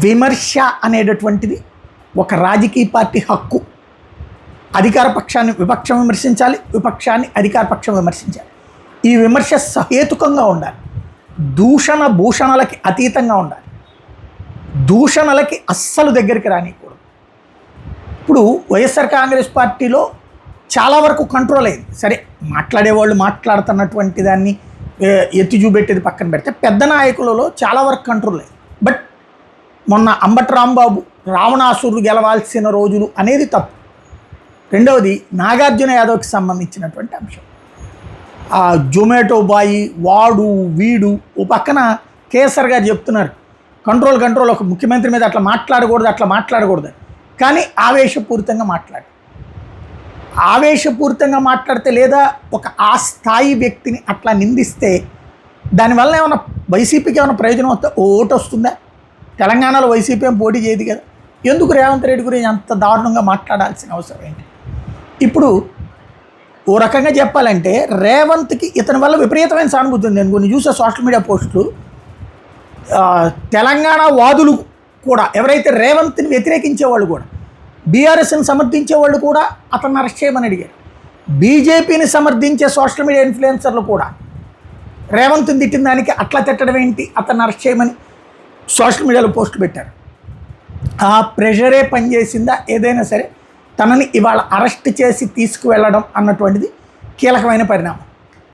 విమర్శ అనేటటువంటిది ఒక రాజకీయ పార్టీ హక్కు. అధికార పక్షాన్ని విపక్షం విమర్శించాలి, విపక్షాన్ని అధికార పక్షం విమర్శించాలి. ఈ విమర్శ సహేతుకంగా ఉండాలి, దూషణ భూషణలకి అతీతంగా ఉండాలి, దూషణలకి అస్సలు దగ్గరికి రానియకూడదు. ఇప్పుడు వైఎస్ఆర్ కాంగ్రెస్ పార్టీలో చాలా వరకు కంట్రోల్ అయింది. సరే, మాట్లాడేవాళ్ళు మాట్లాడుతున్నటువంటి దాన్ని ఎత్తి చూపెట్టేది పక్కన పెడితే పెద్ద నాయకులలో చాలా వరకు కంట్రోల్ అయింది. బట్ మొన్న అంబటి రాంబాబు రావణాసురుడు గెలవాల్సిన రోజులు అనేది తప్పు. రెండవది నాగార్జున యాదవ్కి సంబంధించినటువంటి అంశం. ఆ జొమాటో బాయి వాడు వీడు ఓ పక్కన కేసర్ గారు చెప్తున్నారు కంట్రోల్ ఒక ముఖ్యమంత్రి మీద అట్లా మాట్లాడకూడదు. కానీ ఆవేశపూరితంగా మాట్లాడితే లేదా ఒక ఆ స్థాయి వ్యక్తిని అట్లా నిందిస్తే దానివల్ల ఏమైనా వైసీపీకి ఏమైనా ప్రయోజనం వస్తే ఓటు వస్తుందా? తెలంగాణలో వైసీపీ ఏం పోటీ చేయదు కదా. ఎందుకు రేవంత్ రెడ్డి గురించి అంత దారుణంగా మాట్లాడాల్సిన అవసరం ఏంటి? ఇప్పుడు ఓ రకంగా చెప్పాలంటే రేవంత్కి ఇతని వల్ల విపరీతమైన సానుభూతి ఉంది. నేను కొన్ని చూసే సోషల్ మీడియా పోస్టులు, తెలంగాణ వాదులు కూడా ఎవరైతే రేవంత్ని వ్యతిరేకించేవాళ్ళు కూడా, బీఆర్ఎస్ని సమర్థించేవాళ్ళు కూడా అతన్ని అరెస్ట్ చేయమని అడిగారు. బీజేపీని సమర్థించే సోషల్ మీడియా ఇన్ఫ్లుయెన్సర్లు కూడా రేవంత్ని తిట్టిన దానికి అట్లా తిట్టడం ఏంటి, అతన్ని అరెస్ట్ చేయమని సోషల్ మీడియాలో పోస్టులు పెట్టారు. ఆ ప్రెషరే పనిచేసిందా? ఏదైనా సరే తనని ఇవాళ అరెస్ట్ చేసి తీసుకువెళ్ళడం అన్నటువంటిది కీలకమైన పరిణామం.